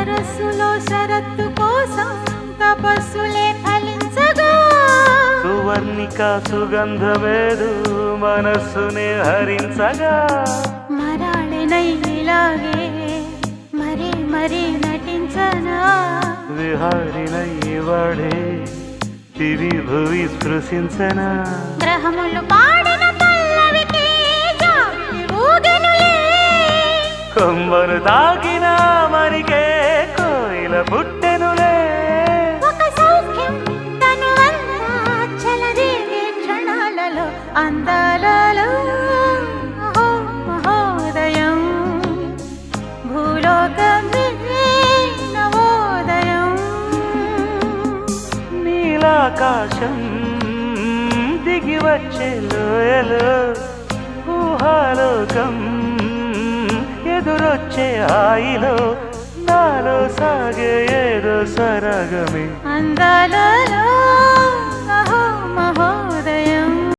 సరస్సులో శరత్తు కోసం తపస్సులే ఫలించగా సువర్ణిక సుగంధమేదు మనస్సునే హరించగా మరాళినై ఇలాగే మరీ మరీ నటించనా విహారినై వాడే దివి భువి స్పృశించనా గ్రహములు పాడిన పల్లవికి జాబిలి ఊగెనులే కొమ్మను తాకిన మరికే కోయిల పుట్టెనులే ఒక సౌఖ్యం తనువంతా చెలరేగే క్షణాలలో అందాలలో అహో మహోదయం భూలోకమే నవోదయం నీలాకాశం దిగి వచ్చే లోయలో ఊహాలోకం ఎదురొచ్చే హాయిలో నాలో సాగే ఏదో సరగమే అందాలలో